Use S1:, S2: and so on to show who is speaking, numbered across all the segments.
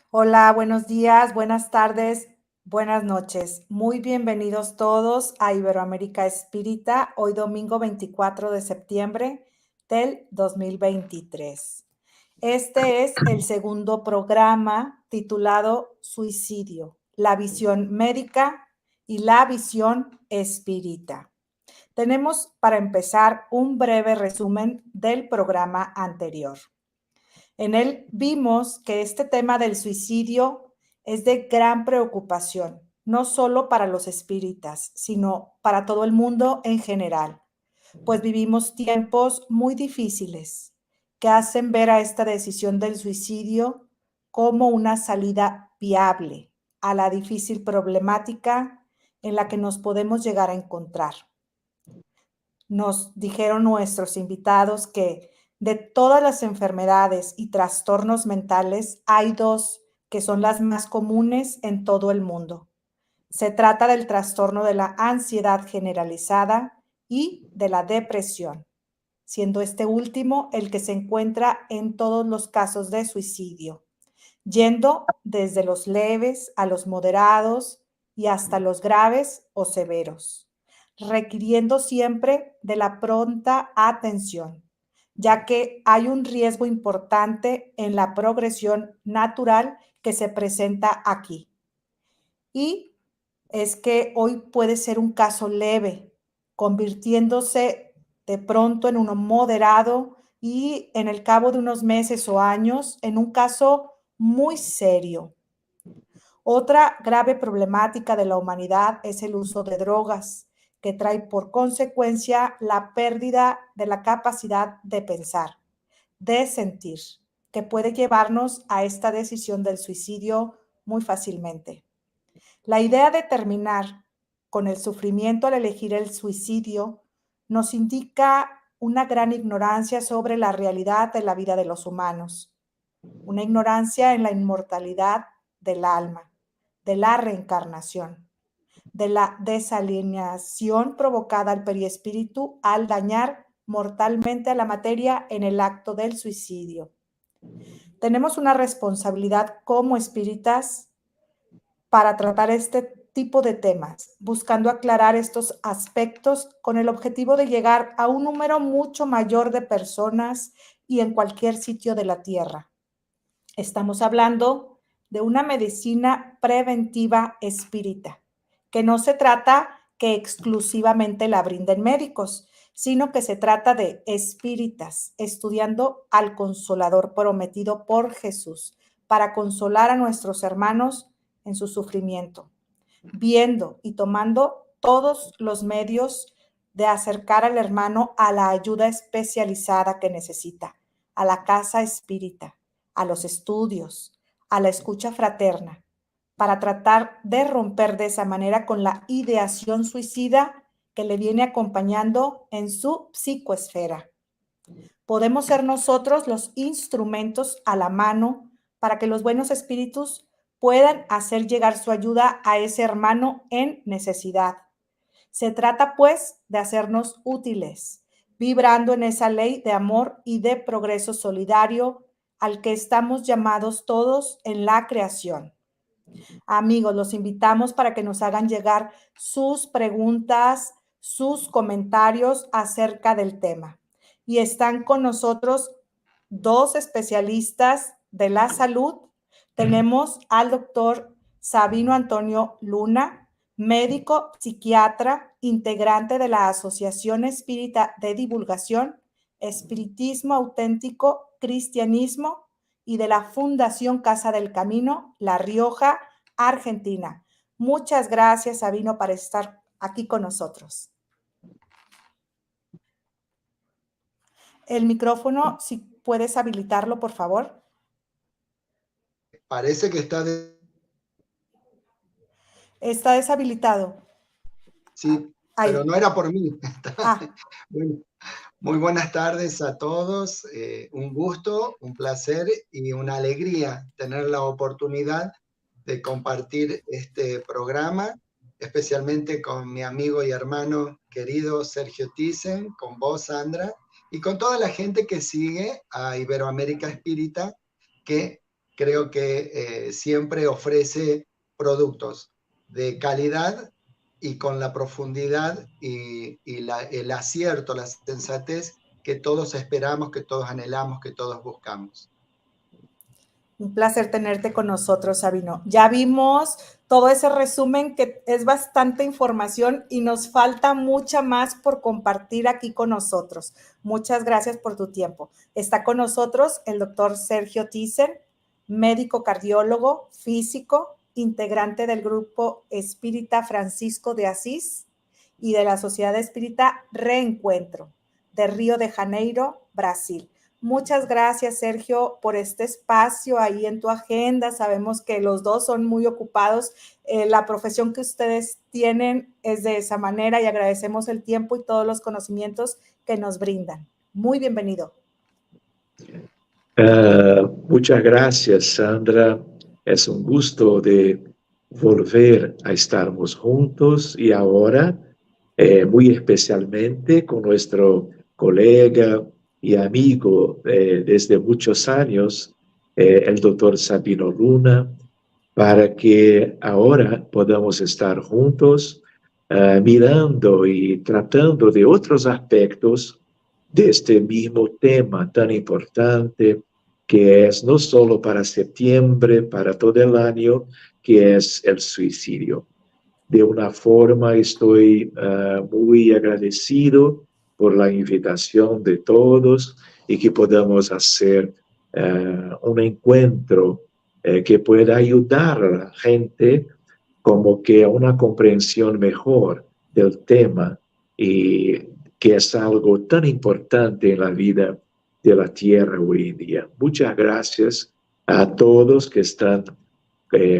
S1: Hola, buenos días, buenas tardes, buenas noches. Muy bienvenidos todos a Iberoamérica Espírita, hoy domingo 24 de septiembre del 2023. Este es el segundo programa titulado Suicidio, la visión médica y la visión espírita. Tenemos para empezar un breve resumen del programa anterior. En él vimos que este tema del suicidio es de gran preocupación, no solo para los espíritas, sino para todo el mundo en general, pues vivimos tiempos muy difíciles que hacen ver a esta decisión del suicidio como una salida viable a la difícil problemática en la que nos podemos llegar a encontrar. Nos dijeron nuestros invitados que de todas las enfermedades y trastornos mentales hay dos que son las más comunes en todo el mundo. Se trata del trastorno de la ansiedad generalizada y de la depresión, siendo este último el que se encuentra en todos los casos de suicidio, yendo desde los leves a los moderados y hasta los graves o severos, requiriendo siempre de la pronta atención, ya que hay un riesgo importante en la progresión natural que se presenta aquí. Y es que hoy puede ser un caso leve, convirtiéndose de pronto en uno moderado y en el cabo de unos meses o años en un caso muy serio. Otra grave problemática de la humanidad es el uso de drogas, que trae por consecuencia la pérdida de la capacidad de pensar, de sentir, que puede llevarnos a esta decisión del suicidio muy fácilmente. La idea de terminar con el sufrimiento al elegir el suicidio nos indica una gran ignorancia sobre la realidad de la vida de los humanos, una ignorancia en la inmortalidad del alma, de la reencarnación, de la desalineación provocada al periespíritu al dañar mortalmente a la materia en el acto del suicidio. Tenemos una responsabilidad como espíritas para tratar este tipo de temas, buscando aclarar estos aspectos con el objetivo de llegar a un número mucho mayor de personas y en cualquier sitio de la Tierra. Estamos hablando de una medicina preventiva espírita, que no se trata que exclusivamente la brinden médicos, sino que se trata de espíritas estudiando al Consolador prometido por Jesús para consolar a nuestros hermanos en su sufrimiento, viendo y tomando todos los medios de acercar al hermano a la ayuda especializada que necesita, a la casa espírita, a los estudios, a la escucha fraterna, para tratar de romper de esa manera con la ideación suicida que le viene acompañando en su psicoesfera. Podemos ser nosotros los instrumentos a la mano para que los buenos espíritus puedan hacer llegar su ayuda a ese hermano en necesidad. Se trata, pues, de hacernos útiles, vibrando en esa ley de amor y de progreso solidario al que estamos llamados todos en la creación. Amigos, los invitamos para que nos hagan llegar sus preguntas, sus comentarios acerca del tema. Y están con nosotros dos especialistas de la salud. Tenemos al doctor Sabino Antonio Luna, médico psiquiatra, integrante de la Asociación Espírita de Divulgación, Espiritismo Auténtico, Cristianismo y de la Fundación Casa del Camino, La Rioja, Argentina. Muchas gracias, Sabino, por estar aquí con nosotros. El micrófono, si puedes habilitarlo, por favor.
S2: Parece que está
S1: Está deshabilitado.
S2: sí, pero
S1: Ahí.
S2: no era por mí.
S1: Ah,
S2: Bueno, muy buenas tardes a todos. Un gusto, un placer y una alegría tener la oportunidad de compartir este programa, especialmente con mi amigo y hermano querido Sergio Thyssen, con vos, Sandra, y con toda la gente que sigue a Iberoamérica Espírita, que creo que siempre ofrece productos de calidad y con la profundidad y el acierto, la sensatez que todos esperamos, que todos anhelamos, que todos buscamos.
S1: Un placer tenerte con nosotros, Sabino. Ya vimos todo ese resumen que es bastante información y nos falta mucha más por compartir aquí con nosotros. Muchas gracias por tu tiempo. Está con nosotros el doctor Sergio Thyssen, médico cardiólogo, físico, integrante del grupo espírita Francisco de Asís y de la Sociedad Espírita Reencuentro de Río de Janeiro, Brasil. Muchas gracias, Sergio, por este espacio ahí en tu agenda. Sabemos que los dos son muy ocupados. La profesión que ustedes tienen es de esa manera y agradecemos el tiempo y todos los conocimientos que nos brindan. Muy bienvenido.
S3: Muchas gracias, Sandra. Es un gusto de volver a estarmos juntos y ahora, muy especialmente con nuestro colega y amigo desde muchos años, el doctor Sabino Luna, para que ahora podamos estar juntos mirando y tratando de otros aspectos de este mismo tema tan importante que es no solo para septiembre, para todo el año, que es el suicidio. De una forma estoy muy agradecido por la invitación de todos y que podamos hacer un encuentro que pueda ayudar a la gente como que a una comprensión mejor del tema y que es algo tan importante en la vida de la Tierra hoy en día. Muchas gracias a todos que están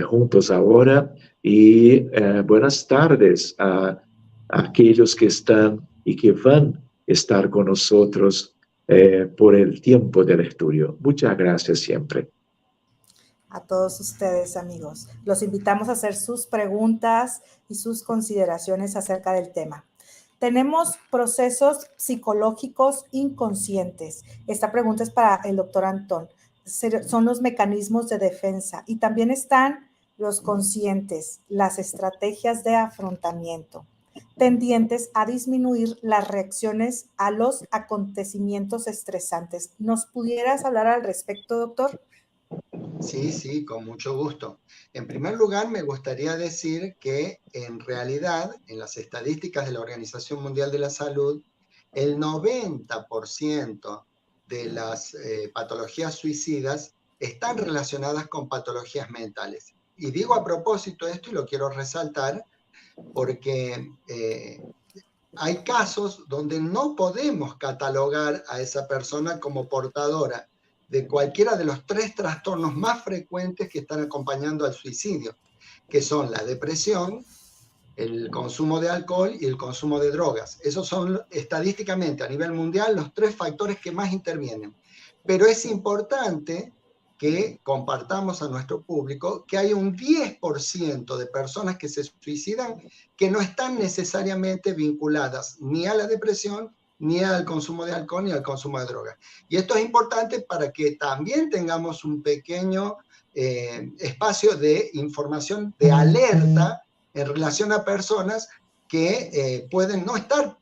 S3: juntos ahora y buenas tardes a aquellos que están y que van a estar con nosotros por el tiempo del estudio. Muchas gracias siempre.
S1: A todos ustedes, amigos. Los invitamos a hacer sus preguntas y sus consideraciones acerca del tema. Tenemos procesos psicológicos inconscientes. Esta pregunta es para el doctor Antón. Son los mecanismos de defensa y también están los conscientes, las estrategias de afrontamiento, tendientes a disminuir las reacciones a los acontecimientos estresantes. ¿Nos pudieras hablar al respecto, doctor?
S2: Sí, con mucho gusto. En primer lugar, me gustaría decir que en realidad, en las estadísticas de la Organización Mundial de la Salud, el 90% de las patologías suicidas están relacionadas con patologías mentales. Y digo a propósito esto y lo quiero resaltar porque hay casos donde no podemos catalogar a esa persona como portadora de cualquiera de los 3 trastornos más frecuentes que están acompañando al suicidio, que son la depresión, el consumo de alcohol y el consumo de drogas. Esos son estadísticamente a nivel mundial los 3 factores que más intervienen. Pero es importante que compartamos a nuestro público que hay un 10% de personas que se suicidan que no están necesariamente vinculadas ni a la depresión, ni al consumo de alcohol, ni al consumo de drogas. Y esto es importante para que también tengamos un pequeño espacio de información, de alerta en relación a personas que pueden no estar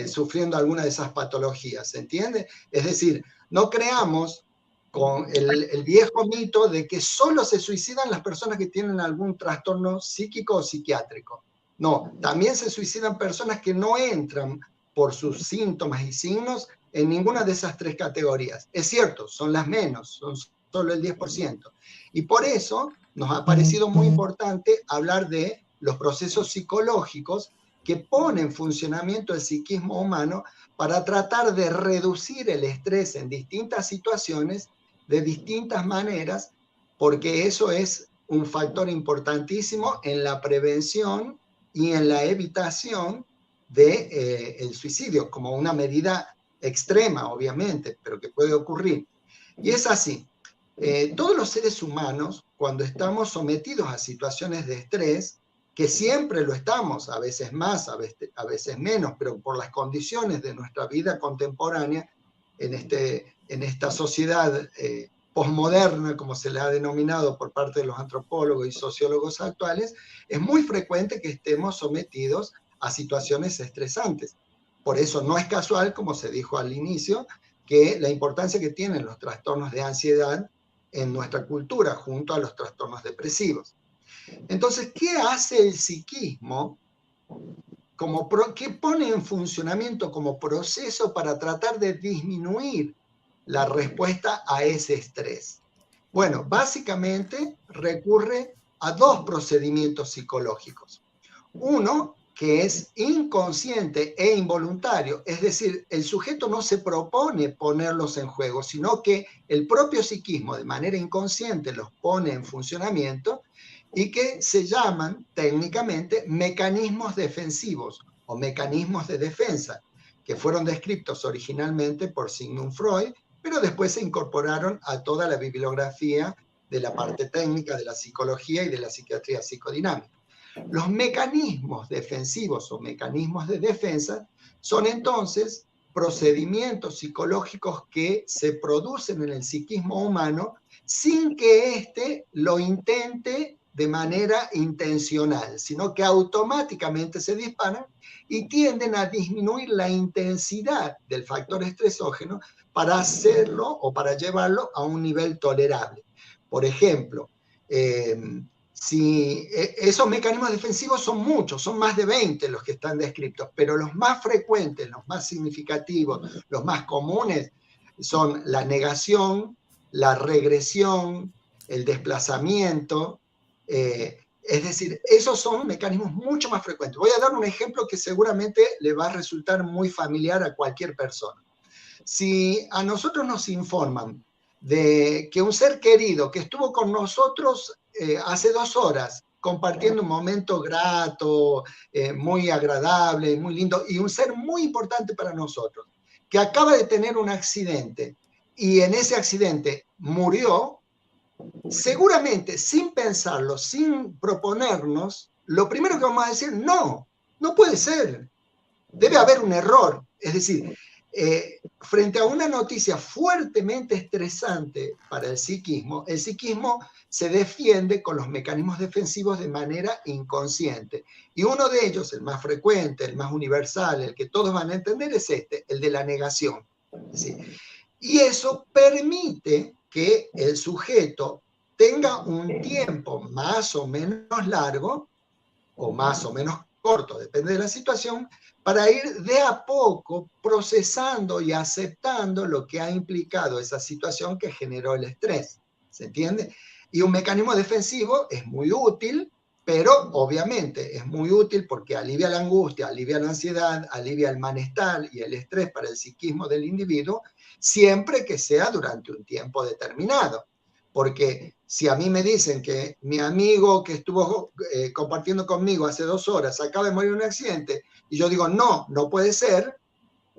S2: sufriendo alguna de esas patologías, ¿se entiende? Es decir, no creamos con el viejo mito de que solo se suicidan las personas que tienen algún trastorno psíquico o psiquiátrico. No, también se suicidan personas que no entran por sus síntomas y signos en ninguna de esas 3 categorías. Es cierto, son las menos, son solo el 10%. Y por eso nos ha parecido muy importante hablar de los procesos psicológicos que ponen en funcionamiento el psiquismo humano para tratar de reducir el estrés en distintas situaciones de distintas maneras, porque eso es un factor importantísimo en la prevención y en la evitación del suicidio, como una medida extrema, obviamente, pero que puede ocurrir. Y es así. Todos los seres humanos, cuando estamos sometidos a situaciones de estrés, que siempre lo estamos, a veces más, a veces menos, pero por las condiciones de nuestra vida contemporánea, en esta sociedad posmoderna, como se le ha denominado por parte de los antropólogos y sociólogos actuales, es muy frecuente que estemos sometidos a situaciones estresantes. Por eso no es casual, como se dijo al inicio, que la importancia que tienen los trastornos de ansiedad en nuestra cultura junto a los trastornos depresivos. Entonces, ¿qué hace el psiquismo? ¿Qué pone en funcionamiento como proceso para tratar de disminuir la respuesta a ese estrés? Bueno, básicamente recurre a dos procedimientos psicológicos. Uno, que es inconsciente e involuntario, es decir, el sujeto no se propone ponerlos en juego, sino que el propio psiquismo de manera inconsciente los pone en funcionamiento, y que se llaman técnicamente mecanismos defensivos o mecanismos de defensa, que fueron descritos originalmente por Sigmund Freud, pero después se incorporaron a toda la bibliografía de la parte técnica de la psicología y de la psiquiatría psicodinámica. Los mecanismos defensivos o mecanismos de defensa son entonces procedimientos psicológicos que se producen en el psiquismo humano sin que éste lo intente de manera intencional, sino que automáticamente se disparan y tienden a disminuir la intensidad del factor estresógeno para hacerlo o para llevarlo a un nivel tolerable. Por ejemplo, si esos mecanismos defensivos son muchos, son más de 20 los que están descritos, pero los más frecuentes, los más significativos, los más comunes son la negación, la regresión, el desplazamiento, es decir, esos son mecanismos mucho más frecuentes. Voy a dar un ejemplo que seguramente le va a resultar muy familiar a cualquier persona. Si a nosotros nos informan de que un ser querido que estuvo con nosotros hace 2 horas, compartiendo un momento grato, muy agradable, muy lindo, y un ser muy importante para nosotros, que acaba de tener un accidente y en ese accidente murió, seguramente sin pensarlo, sin proponernos, lo primero que vamos a decir, no puede ser, debe haber un error. Es decir, frente a una noticia fuertemente estresante para el psiquismo se defiende con los mecanismos defensivos de manera inconsciente. Y uno de ellos, el más frecuente, el más universal, el que todos van a entender, es el de la negación. ¿Sí? Y eso permite que el sujeto tenga un tiempo más o menos largo o más o menos corto, depende de la situación, para ir de a poco procesando y aceptando lo que ha implicado esa situación que generó el estrés. ¿Se entiende? Y un mecanismo defensivo es muy útil, pero obviamente es muy útil porque alivia la angustia, alivia la ansiedad, alivia el malestar y el estrés para el psiquismo del individuo, siempre que sea durante un tiempo determinado. Porque si a mí me dicen que mi amigo que estuvo compartiendo conmigo hace 2 horas acaba de morir en un accidente, y yo digo, no puede ser,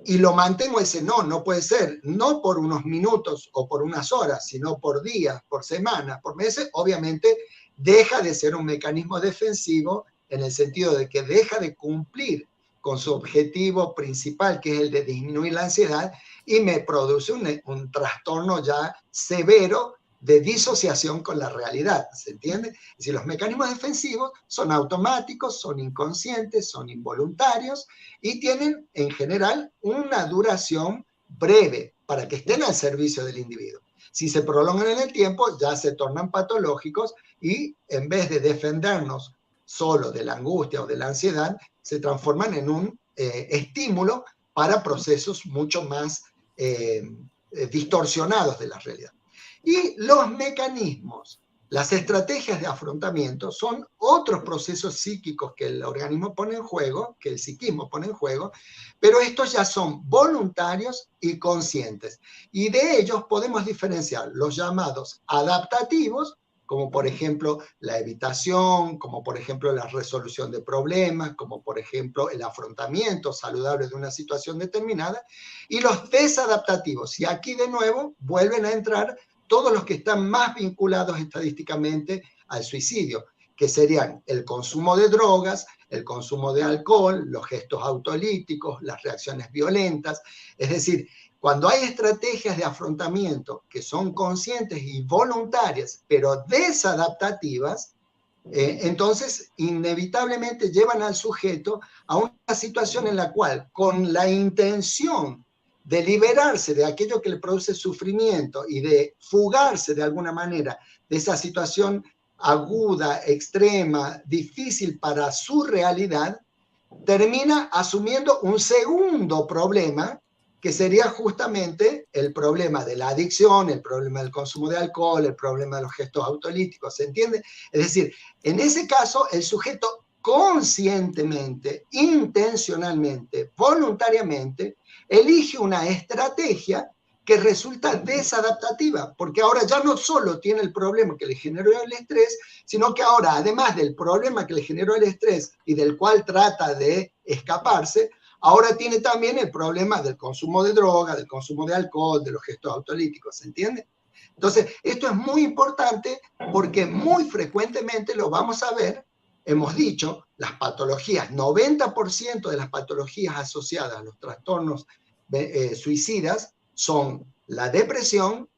S2: y lo mantengo ese no puede ser, no por unos minutos o por unas horas, sino por días, por semanas, por meses, obviamente deja de ser un mecanismo defensivo en el sentido de que deja de cumplir con su objetivo principal, que es el de disminuir la ansiedad, y me produce un trastorno ya severo de disociación con la realidad, ¿se entiende? Es decir, los mecanismos defensivos son automáticos, son inconscientes, son involuntarios y tienen en general una duración breve para que estén al servicio del individuo. Si se prolongan en el tiempo, ya se tornan patológicos y en vez de defendernos solo de la angustia o de la ansiedad, se transforman en un estímulo para procesos mucho más distorsionados de la realidad. Y los mecanismos, las estrategias de afrontamiento son otros procesos psíquicos que el organismo pone en juego, que el psiquismo pone en juego, pero estos ya son voluntarios y conscientes. Y de ellos podemos diferenciar los llamados adaptativos, como por ejemplo la evitación, como por ejemplo la resolución de problemas, como por ejemplo el afrontamiento saludable de una situación determinada, y los desadaptativos. Y aquí de nuevo vuelven a entrar todos los que están más vinculados estadísticamente al suicidio, que serían el consumo de drogas, el consumo de alcohol, los gestos autolíticos, las reacciones violentas. Es decir, cuando hay estrategias de afrontamiento que son conscientes y voluntarias, pero desadaptativas, entonces inevitablemente llevan al sujeto a una situación en la cual, con la intención de liberarse de aquello que le produce sufrimiento y de fugarse de alguna manera de esa situación aguda, extrema, difícil para su realidad, termina asumiendo un segundo problema, que sería justamente el problema de la adicción, el problema del consumo de alcohol, el problema de los gestos autolíticos, ¿se entiende? Es decir, en ese caso, el sujeto conscientemente, intencionalmente, voluntariamente, elige una estrategia que resulta desadaptativa, porque ahora ya no solo tiene el problema que le generó el estrés, sino que ahora, además del problema que le generó el estrés y del cual trata de escaparse, ahora tiene también el problema del consumo de droga, del consumo de alcohol, de los gestos autolíticos, ¿se entiende? Entonces, esto es muy importante porque muy frecuentemente lo vamos a ver. Hemos dicho, las patologías, 90% de las patologías asociadas a los trastornos suicidas son la depresión,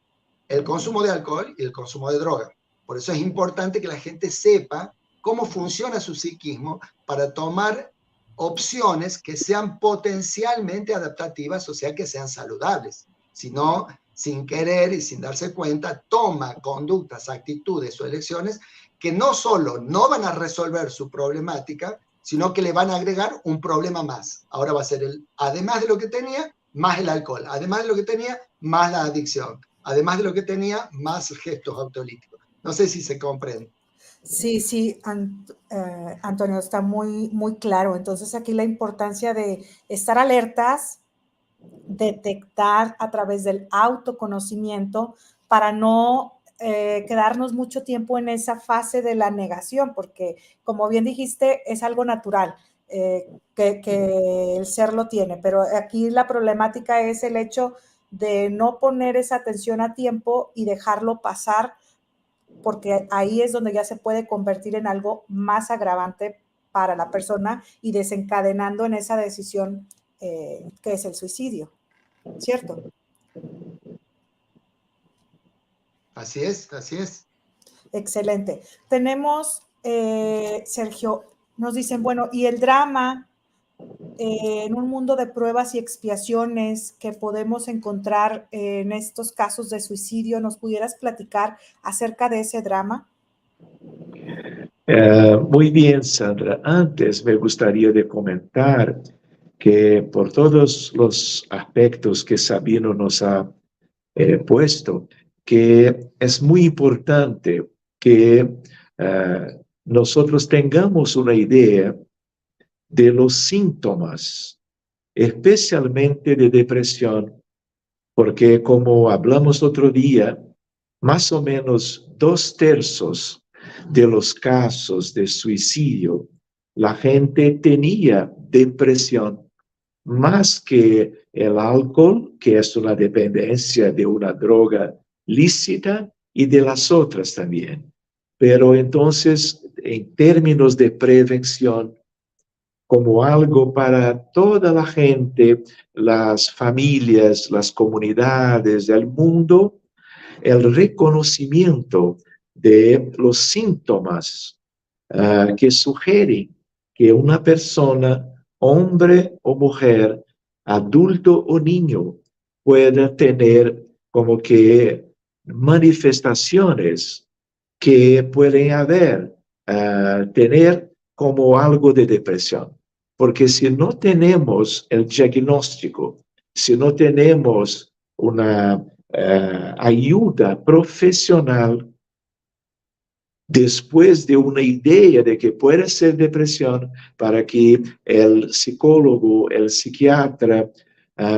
S2: el consumo de alcohol y el consumo de droga. Por eso es importante que la gente sepa cómo funciona su psiquismo para tomar opciones que sean potencialmente adaptativas, o sea, que sean saludables. Si no, sin querer y sin darse cuenta, toma conductas, actitudes o elecciones que no solo no van a resolver su problemática, sino que le van a agregar un problema más. Ahora va a ser además de lo que tenía, más el alcohol. Además de lo que tenía, más la adicción. Además de lo que tenía, más gestos autolíticos. No sé si se comprende.
S1: Sí, Antonio, está muy, muy claro. Entonces aquí la importancia de estar alertas, detectar a través del autoconocimiento para no quedarnos mucho tiempo en esa fase de la negación, porque como bien dijiste, es algo natural que el ser lo tiene, pero aquí la problemática es el hecho de no poner esa atención a tiempo y dejarlo pasar, porque ahí es donde ya se puede convertir en algo más agravante para la persona y desencadenando en esa decisión que es el suicidio, ¿cierto?
S2: Así es, así es.
S1: Excelente. Tenemos, Sergio, nos dicen, bueno, y el drama en un mundo de pruebas y expiaciones que podemos encontrar en estos casos de suicidio, ¿nos pudieras platicar acerca de ese drama?
S3: Muy bien, Sandra. Antes me gustaría de comentar que por todos los aspectos que Sabino nos ha puesto, que es muy importante que nosotros tengamos una idea de los síntomas, especialmente de depresión, porque como hablamos otro día, más o menos 2/3 de los casos de suicidio, la gente tenía depresión, más que el alcohol, que es una dependencia de una droga lícita, y de las otras también. Pero entonces, en términos de prevención, como algo para toda la gente, las familias, las comunidades del mundo, el reconocimiento de los síntomas que sugieren que una persona, hombre o mujer, adulto o niño, pueda tener como que manifestaciones que pueden tener como algo de depresión. Porque si no tenemos el diagnóstico, si no tenemos una ayuda profesional después de una idea de que puede ser depresión, para que el psicólogo, el psiquiatra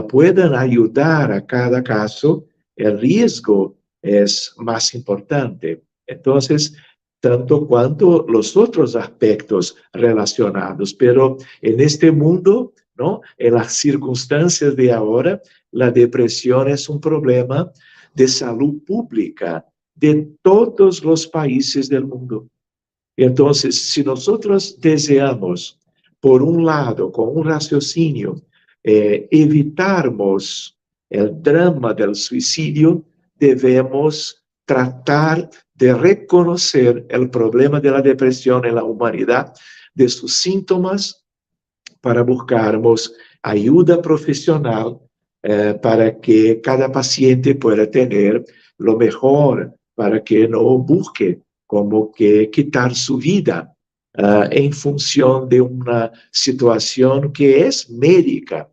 S3: puedan ayudar a cada caso, el riesgo es más importante. Entonces, tanto cuanto los otros aspectos relacionados, pero en este mundo, ¿no? En las circunstancias de ahora, la depresión es un problema de salud pública de todos los países del mundo. Entonces, si nosotros deseamos, por un lado, con un raciocinio, evitarmos el drama del suicidio, debemos tratar de reconocer el problema de la depresión en la humanidad, de sus síntomas, para buscarmos ayuda profesional para que cada paciente pueda tener lo mejor, para que no busque como que quitar su vida en función de una situación que es médica,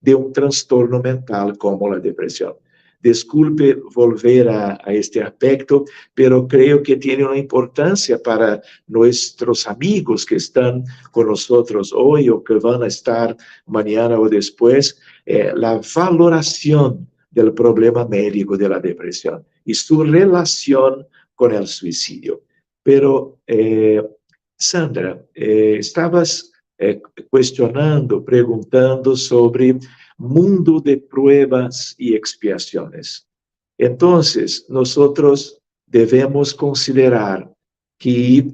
S3: de un trastorno mental como la depresión. Disculpe volver a este aspecto, pero creo que tiene una importancia para nuestros amigos que están con nosotros hoy o que van a estar mañana o después, la valoración del problema médico de la depresión y su relación con el suicidio. Pero, Sandra, estabas cuestionando, preguntando sobre mundo de pruebas y expiaciones. Entonces, nosotros debemos considerar que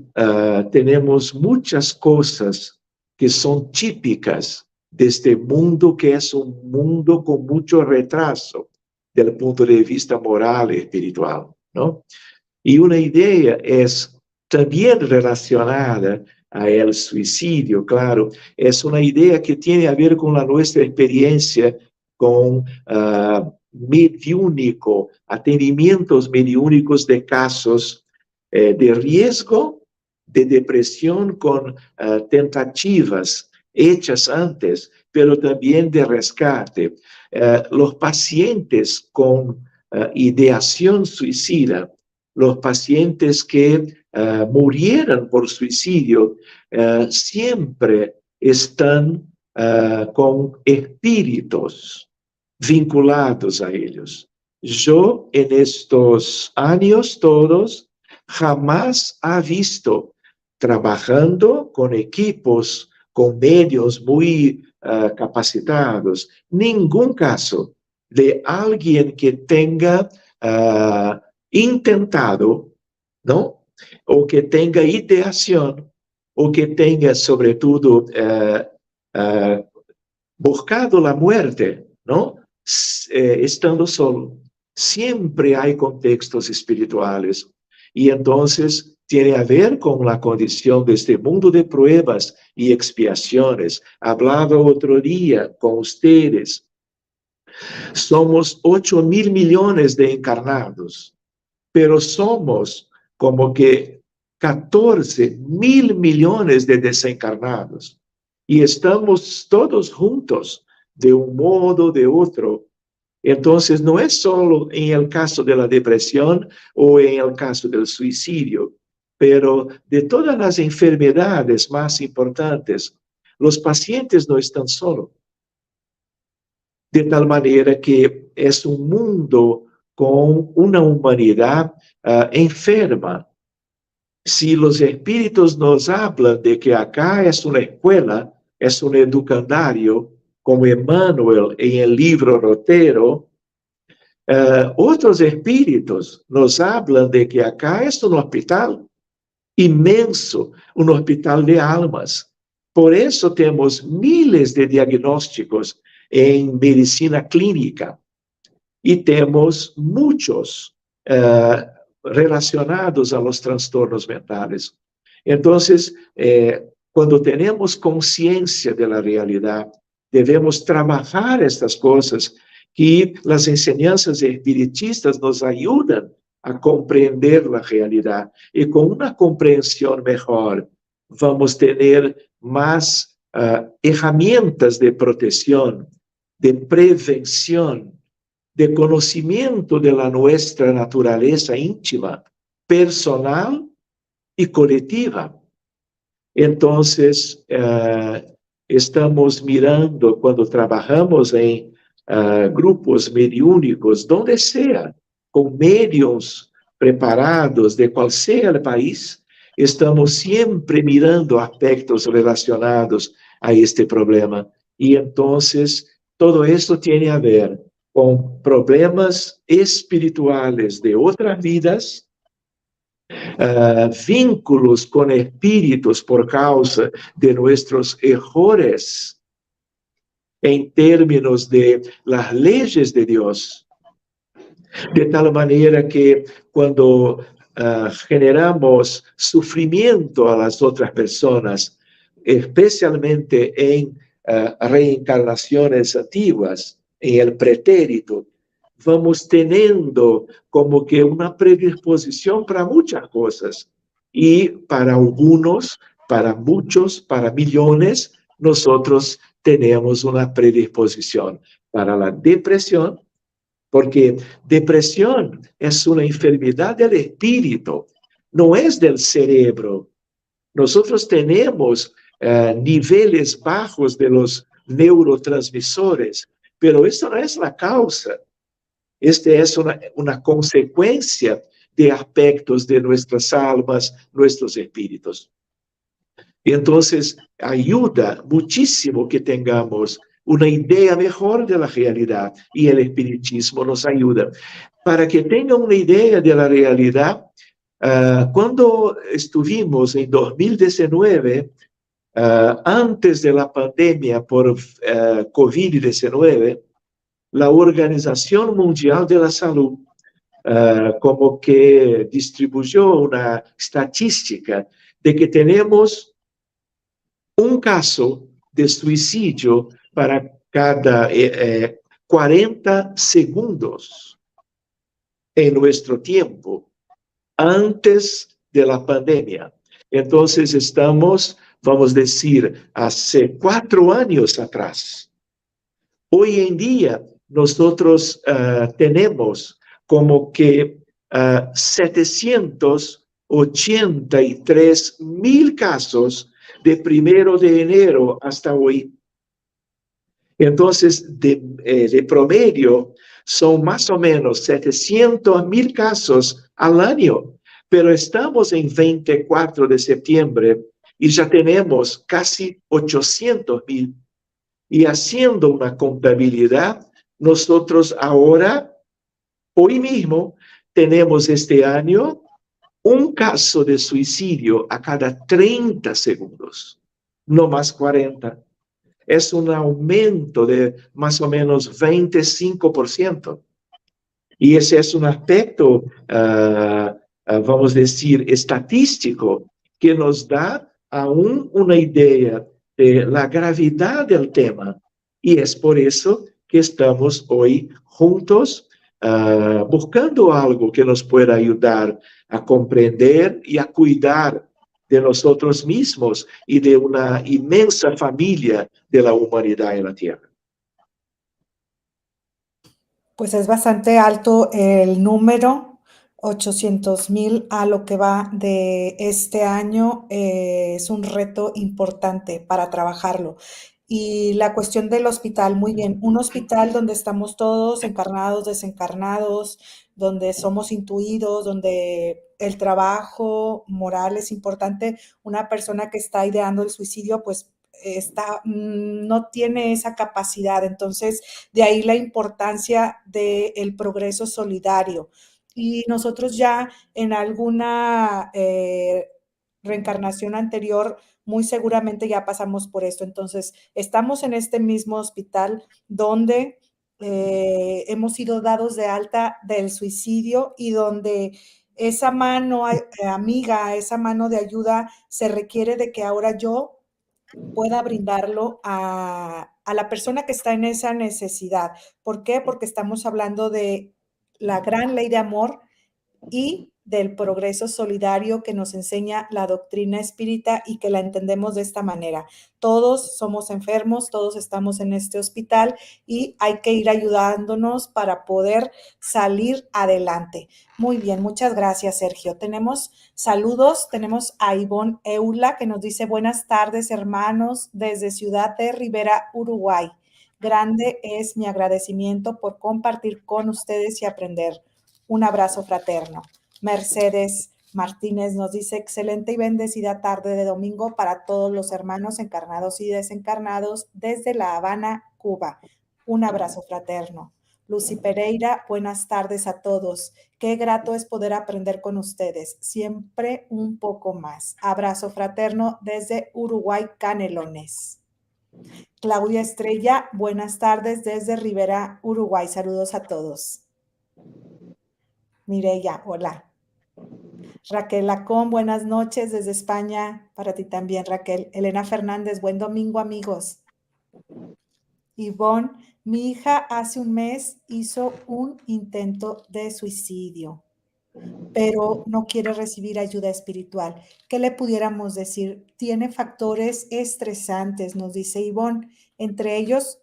S3: tenemos muchas cosas que son típicas de este mundo, que es un mundo con mucho retraso del punto de vista moral y espiritual, ¿no? Y una idea es también relacionada a el suicidio, claro, es una idea que tiene a ver con nuestra experiencia con mediúnico, atendimientos mediúnicos de casos de riesgo, de depresión con tentativas hechas antes, pero también de rescate. Los pacientes con ideación suicida, los pacientes que murieran por suicidio, siempre están con espíritus vinculados a ellos. Yo en estos años todos jamás he visto, trabajando con equipos, con medios muy capacitados, ningún caso de alguien que tenga intentado, ¿no? O que tenga ideación, o que tenga, sobre todo, buscado la muerte, ¿no? Estando solo. Siempre hay contextos espirituales. Y entonces tiene a ver con la condición de este mundo de pruebas y expiaciones. Hablaba otro día con ustedes. Somos 8.000 millones de encarnados, pero somos como que 14.000 millones de desencarnados. Y estamos todos juntos, de un modo o de otro. Entonces, no es solo en el caso de la depresión o en el caso del suicidio, pero de todas las enfermedades más importantes, los pacientes no están solos. De tal manera que es un mundo con una humanidad enferma. Si los espíritus nos hablan de que acá es una escuela, es un educandario, como Emmanuel en el libro Rotero, otros espíritus nos hablan de que acá es un hospital inmenso, un hospital de almas. Por eso tenemos miles de diagnósticos en medicina clínica y tenemos muchos relacionados a los trastornos mentales. Entonces, cuando tenemos conciencia de la realidad, debemos trabajar estas cosas que las enseñanzas espiritistas nos ayudan a comprender la realidad. Y con una comprensión mejor, vamos a tener más herramientas de protección, de prevención, de conocimiento de la nuestra naturaleza íntima, personal y colectiva. Entonces, estamos mirando cuando trabajamos en grupos mediúnicos, donde sea, con medios preparados de cual sea el país, estamos siempre mirando aspectos relacionados a este problema. Y entonces, todo esto tiene a ver con problemas espirituales de otras vidas, vínculos con espíritus por causa de nuestros errores en términos de las leyes de Dios, de tal manera que cuando generamos sufrimiento a las otras personas, especialmente en reencarnaciones antiguas, en el pretérito, vamos teniendo como que una predisposición para muchas cosas. Y para algunos, para muchos, para millones, nosotros tenemos una predisposición para la depresión, porque depresión es una enfermedad del espíritu, no es del cerebro. Nosotros tenemos niveles bajos de los neurotransmisores, pero eso no es la causa. Esta es una consecuencia de aspectos de nuestras almas, nuestros espíritus. Y entonces ayuda muchísimo que tengamos una idea mejor de la realidad, y el espiritismo nos ayuda. Para que tengan una idea de la realidad, cuando estuvimos en 2019, antes de la pandemia por COVID-19, la Organización Mundial de la Salud como que distribuyó una estadística de que tenemos un caso de suicidio para cada 40 segundos en nuestro tiempo, antes de la pandemia. Entonces estamos, vamos a decir, hace 4 años atrás. Hoy en día nosotros tenemos como que 783,000 casos de 1 de enero hasta hoy. Entonces, de promedio, son más o menos 700,000 casos al año, pero estamos en 24 de septiembre y ya tenemos casi 800,000. Y haciendo una contabilidad, nosotros ahora, hoy mismo, tenemos este año un caso de suicidio a cada 30 segundos, no más 40. Es un aumento de más o menos 25%. Y ese es un aspecto, vamos a decir, estadístico, que nos da aún una idea de la gravedad del tema. Y es por eso que estamos hoy juntos buscando algo que nos pueda ayudar a comprender y a cuidar de nosotros mismos y de una inmensa familia de la humanidad en la Tierra.
S1: Pues es bastante alto el número, 800,000 a lo que va de este año. Es un reto importante para trabajarlo. Y la cuestión del hospital, muy bien, un hospital donde estamos todos encarnados, desencarnados, donde somos intuidos, donde el trabajo moral es importante. Una persona que está ideando el suicidio, pues no tiene esa capacidad. Entonces, de ahí la importancia del progreso solidario. Y nosotros ya en alguna reencarnación anterior, muy seguramente ya pasamos por esto. Entonces, estamos en este mismo hospital donde hemos sido dados de alta del suicidio y donde esa mano amiga, esa mano de ayuda se requiere de que ahora yo pueda brindarlo a la persona que está en esa necesidad. ¿Por qué? Porque estamos hablando de la gran ley de amor y del progreso solidario que nos enseña la doctrina espírita y que la entendemos de esta manera. Todos somos enfermos, todos estamos en este hospital y hay que ir ayudándonos para poder salir adelante. Muy bien, muchas gracias, Sergio. Tenemos saludos, tenemos a Ivonne Eula que nos dice buenas tardes, hermanos, desde Ciudad de Rivera, Uruguay. Grande es mi agradecimiento por compartir con ustedes y aprender. Un abrazo fraterno. Mercedes Martínez nos dice excelente y bendecida tarde de domingo para todos los hermanos encarnados y desencarnados desde La Habana, Cuba. Un abrazo fraterno. Lucy Pereira, buenas tardes a todos. Qué grato es poder aprender con ustedes. Siempre un poco más. Abrazo fraterno desde Uruguay, Canelones. Claudia Estrella, buenas tardes desde Rivera, Uruguay. Saludos a todos. Mireya, hola. Raquel Lacón, buenas noches desde España. Para ti también, Raquel. Elena Fernández, buen domingo, amigos. Ivonne, mi hija hace un mes hizo un intento de suicidio, pero no quiere recibir ayuda espiritual. ¿Qué le pudiéramos decir? Tiene factores estresantes, nos dice Ivonne, entre ellos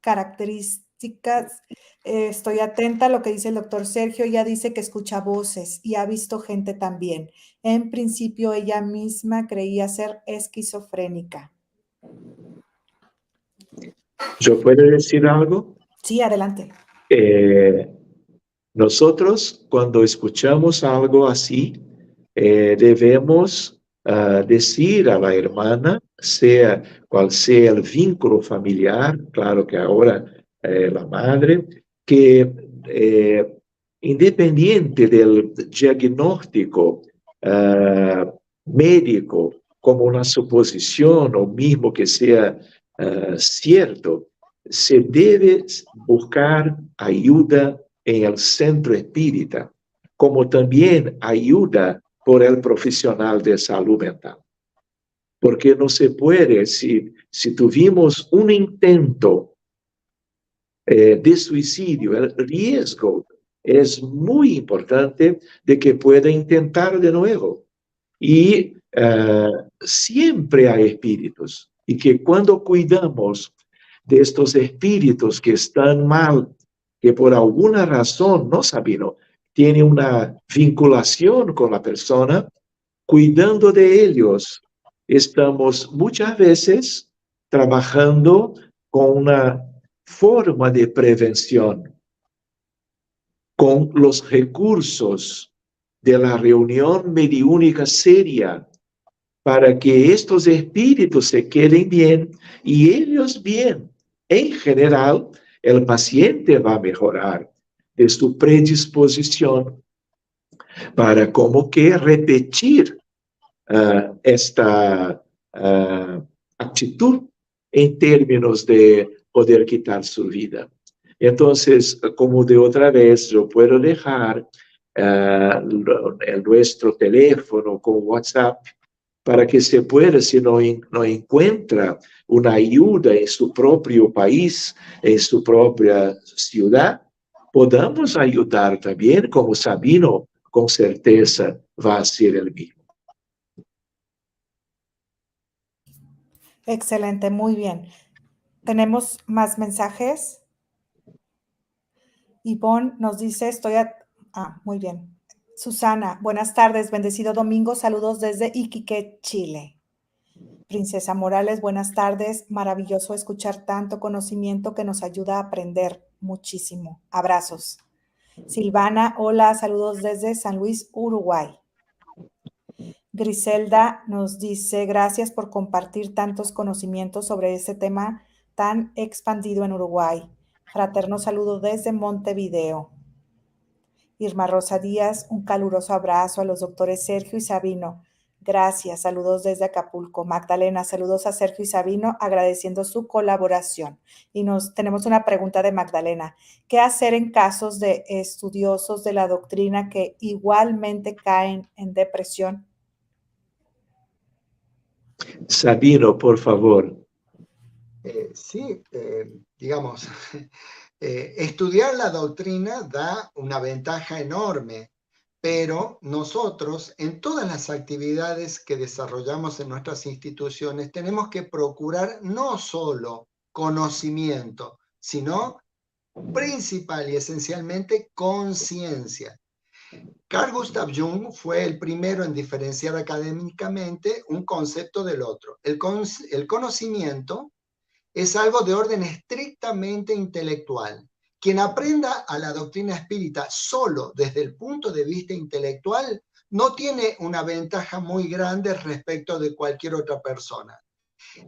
S1: características. Estoy atenta a lo que dice el doctor Sergio. Ella dice que escucha voces y ha visto gente también. En principio, ella misma creía ser esquizofrénica.
S3: ¿Yo puedo decir algo?
S1: Sí, adelante.
S3: Nosotros, cuando escuchamos algo así, debemos decir a la hermana, sea cual sea el vínculo familiar, claro que ahora la madre, que independiente del diagnóstico médico, como una suposición o mismo que sea cierto, se debe buscar ayuda en el centro espírita, como también ayuda por el profesional de salud mental. Porque no se puede, si tuvimos un intento de suicidio, el riesgo es muy importante de que pueda intentar de nuevo. Y siempre hay espíritus, y que cuando cuidamos de estos espíritus que están mal, que por alguna razón, no sabino, tiene una vinculación con la persona, cuidando de ellos, estamos muchas veces trabajando con una forma de prevención, con los recursos de la reunión mediúnica seria, para que estos espíritus se queden bien y ellos bien. En general, el paciente va a mejorar de su predisposición para como que repetir esta actitud en términos de poder quitar su vida. Entonces, como de otra vez, yo puedo dejar nuestro teléfono con WhatsApp para que se pueda, si no encuentra una ayuda en su propio país, en su propia ciudad, podamos ayudar también, como Sabino con certeza va a hacer el mismo.
S1: Excelente, muy bien. ¿Tenemos más mensajes? Ivonne nos dice, muy bien. Susana, buenas tardes, bendecido domingo, saludos desde Iquique, Chile. Princesa Morales, buenas tardes, maravilloso escuchar tanto conocimiento que nos ayuda a aprender muchísimo. Abrazos. Silvana, hola, saludos desde San Luis, Uruguay. Griselda nos dice, gracias por compartir tantos conocimientos sobre este tema tan expandido en Uruguay. Fraterno saludo desde Montevideo. Irma Rosa Díaz, un caluroso abrazo a los doctores Sergio y Sabino. Gracias, saludos desde Acapulco. Magdalena, saludos a Sergio y Sabino, agradeciendo su colaboración. Y tenemos una pregunta de Magdalena. ¿Qué hacer en casos de estudiosos de la doctrina que igualmente caen en depresión?
S3: Sabino, por favor.
S2: Digamos, estudiar la doctrina da una ventaja enorme, pero nosotros en todas las actividades que desarrollamos en nuestras instituciones tenemos que procurar no solo conocimiento, sino principal y esencialmente conciencia. Carl Gustav Jung fue el primero en diferenciar académicamente un concepto del otro. El conocimiento es algo de orden estrictamente intelectual. Quien aprenda a la doctrina espírita solo desde el punto de vista intelectual no tiene una ventaja muy grande respecto de cualquier otra persona.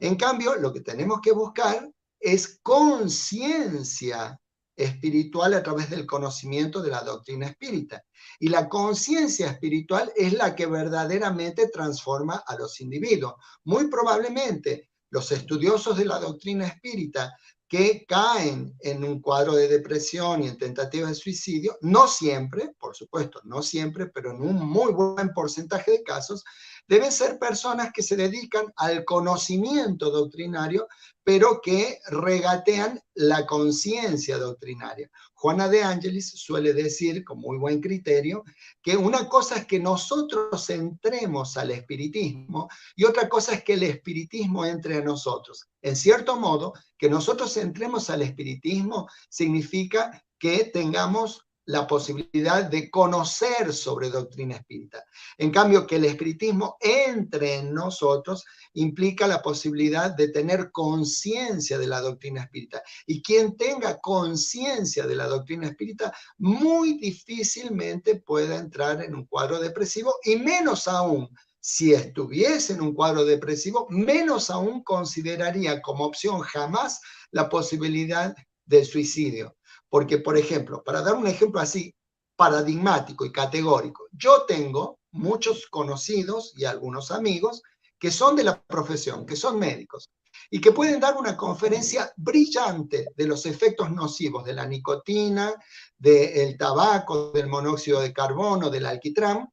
S2: En cambio, lo que tenemos que buscar es conciencia espiritual a través del conocimiento de la doctrina espírita. Y la conciencia espiritual es la que verdaderamente transforma a los individuos. Muy probablemente los estudiosos de la doctrina espírita que caen en un cuadro de depresión y en tentativas de suicidio, no siempre, por supuesto, no siempre, pero en un muy buen porcentaje de casos, deben ser personas que se dedican al conocimiento doctrinario, pero que regatean la conciencia doctrinaria. Juana de Ángelis suele decir, con muy buen criterio, que una cosa es que nosotros entremos al espiritismo y otra cosa es que el espiritismo entre a nosotros. En cierto modo, que nosotros entremos al espiritismo significa que tengamos la posibilidad de conocer sobre doctrina espírita. En cambio, que el espiritismo entre en nosotros implica la posibilidad de tener conciencia de la doctrina espírita. Y quien tenga conciencia de la doctrina espírita muy difícilmente pueda entrar en un cuadro depresivo, y menos aún, si estuviese en un cuadro depresivo, menos aún consideraría como opción jamás la posibilidad del suicidio. Porque, por ejemplo, para dar un ejemplo así paradigmático y categórico, yo tengo muchos conocidos y algunos amigos que son de la profesión, que son médicos, y que pueden dar una conferencia brillante de los efectos nocivos de la nicotina, del tabaco, del monóxido de carbono, del alquitrán,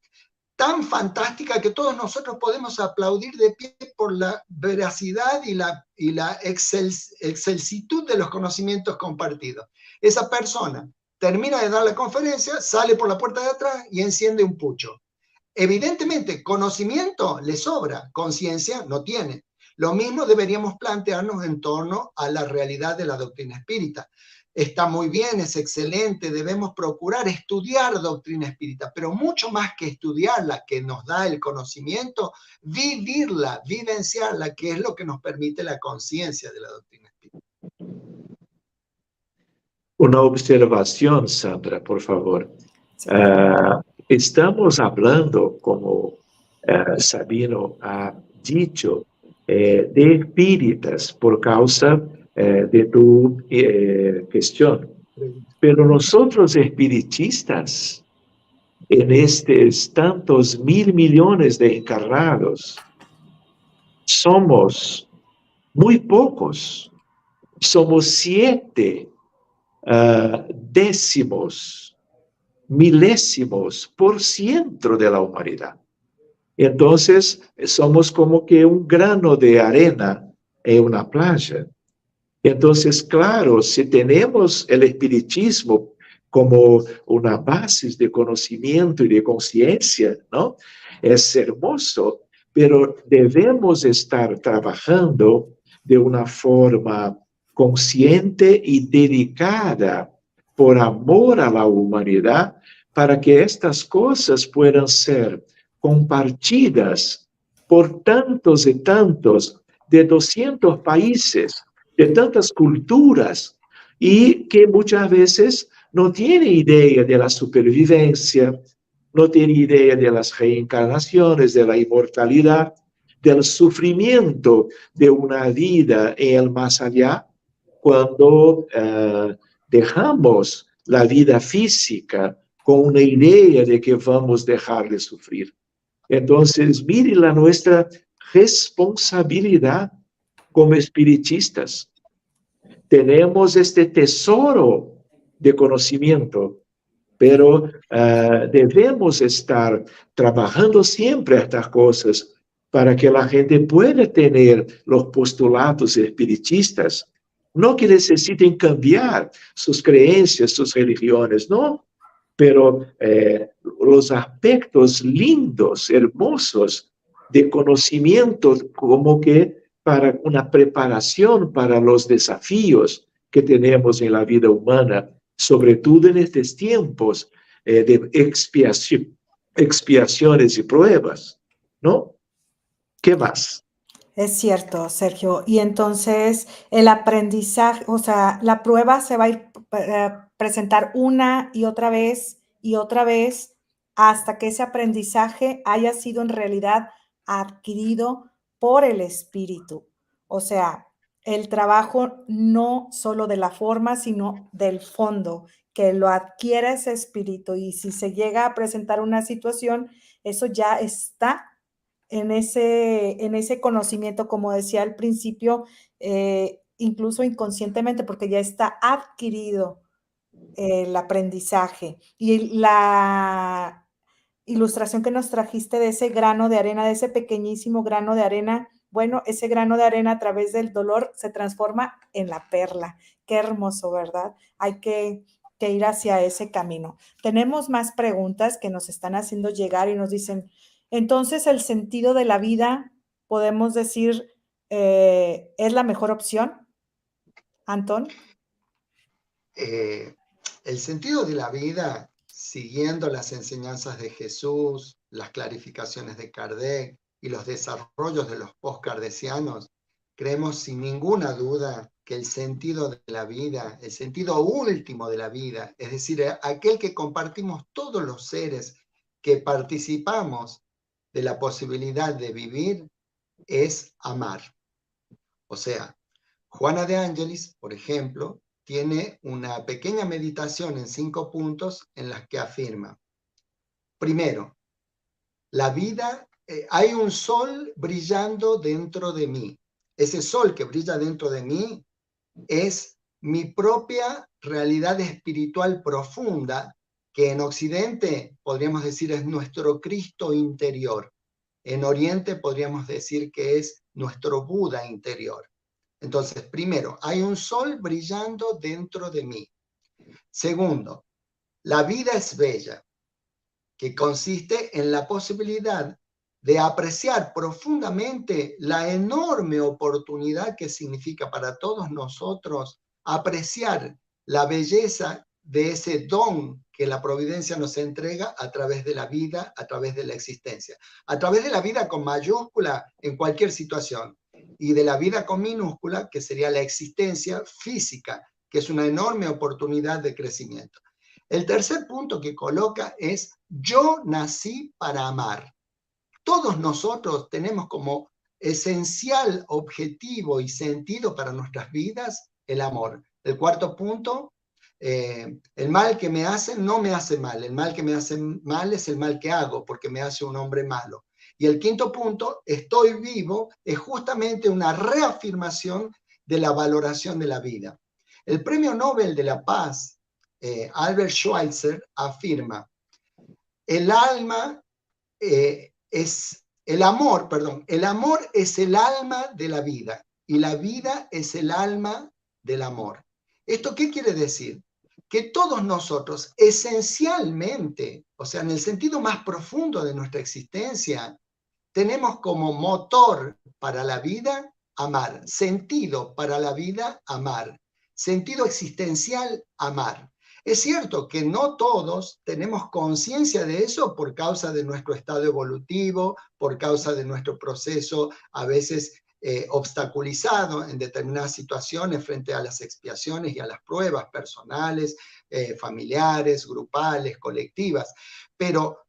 S2: tan fantástica que todos nosotros podemos aplaudir de pie por la veracidad y la excelsitud de los conocimientos compartidos. Esa persona termina de dar la conferencia, sale por la puerta de atrás y enciende un pucho. Evidentemente, conocimiento le sobra, conciencia no tiene. Lo mismo deberíamos plantearnos en torno a la realidad de la doctrina espírita. Está muy bien, es excelente, debemos procurar estudiar doctrina espírita, pero mucho más que estudiarla, que nos da el conocimiento, vivirla, vivenciarla, que es lo que nos permite la conciencia de la doctrina espírita.
S3: Una observación, Sandra, por favor.
S1: Sí.
S3: Estamos hablando, como Sabino ha dicho, de espíritas por causa de tu cuestión. Pero nosotros espiritistas, en estos tantos 1.000 millones de encarnados, somos muy pocos. Somos 7 décimos, milésimos por ciento de la humanidad. Entonces, somos como que un grano de arena en una playa. Entonces, claro, si tenemos el espiritismo como una base de conocimiento y de conciencia, ¿no? Es hermoso, pero debemos estar trabajando de una forma consciente y dedicada por amor a la humanidad para que estas cosas puedan ser compartidas por tantos y tantos de 200 países, de tantas culturas, y que muchas veces no tiene idea de la supervivencia, no tiene idea de las reencarnaciones, de la inmortalidad, del sufrimiento de una vida en el más allá, cuando dejamos la vida física con una idea de que vamos a dejar de sufrir. Entonces, mire la nuestra responsabilidad como espiritistas. Tenemos este tesoro de conocimiento, pero debemos estar trabajando siempre estas cosas para que la gente pueda tener los postulados espiritistas, no que necesiten cambiar sus creencias, sus religiones, no, pero los aspectos lindos, hermosos de conocimiento, como que para una preparación para los desafíos que tenemos en la vida humana, sobre todo en estos tiempos de expiaciones y pruebas, ¿no? ¿Qué más?
S1: Es cierto, Sergio. Y entonces el aprendizaje, o sea, la prueba se va a ir presentar una y otra vez hasta que ese aprendizaje haya sido en realidad adquirido por el espíritu. O sea, el trabajo no solo de la forma, sino del fondo, que lo adquiere ese espíritu. Y si se llega a presentar una situación, eso ya está en ese conocimiento, como decía al principio, incluso inconscientemente, porque ya está adquirido el aprendizaje. Y la ilustración que nos trajiste de ese grano de arena, de ese pequeñísimo grano de arena, bueno, ese grano de arena a través del dolor se transforma en la perla. Qué hermoso, ¿verdad? Hay que ir hacia ese camino. Tenemos más preguntas que nos están haciendo llegar y nos dicen, entonces el sentido de la vida, podemos decir, ¿es la mejor opción, Antón?
S2: El sentido de la vida, siguiendo las enseñanzas de Jesús, las clarificaciones de Kardec y los desarrollos de los post-kardecianos, creemos sin ninguna duda que el sentido de la vida, el sentido último de la vida, es decir, aquel que compartimos todos los seres que participamos de la posibilidad de vivir, es amar. O sea, Juana de Ángelis, por ejemplo, tiene una pequeña meditación en 5 puntos en las que afirma, primero, la vida, hay un sol brillando dentro de mí. Ese sol que brilla dentro de mí es mi propia realidad espiritual profunda, que en Occidente podríamos decir es nuestro Cristo interior. En Oriente podríamos decir que es nuestro Buda interior. Entonces, primero, hay un sol brillando dentro de mí. Segundo, la vida es bella, que consiste en la posibilidad de apreciar profundamente la enorme oportunidad que significa para todos nosotros apreciar la belleza de ese don que la providencia nos entrega a través de la vida, a través de la existencia, a través de la vida con mayúscula en cualquier situación y de la vida con minúscula, que sería la existencia física, que es una enorme oportunidad de crecimiento. El tercer punto que coloca es, yo nací para amar. Todos nosotros tenemos como esencial objetivo y sentido para nuestras vidas el amor. El cuarto punto, el mal que me hacen no me hace mal. El mal que me hace mal es el mal que hago porque me hace un hombre malo. Y el quinto punto, estoy vivo, es justamente una reafirmación de la valoración de la vida. El Premio Nobel de la Paz, Albert Schweitzer, afirma, el alma es el amor es el alma de la vida y la vida es el alma del amor. ¿Esto qué quiere decir? Que todos nosotros esencialmente, o sea, en el sentido más profundo de nuestra existencia, tenemos como motor para la vida amar, sentido para la vida amar, sentido existencial amar. Es cierto que no todos tenemos conciencia de eso por causa de nuestro estado evolutivo, por causa de nuestro proceso a veces obstaculizado en determinadas situaciones frente a las expiaciones y a las pruebas personales, familiares, grupales, colectivas. Pero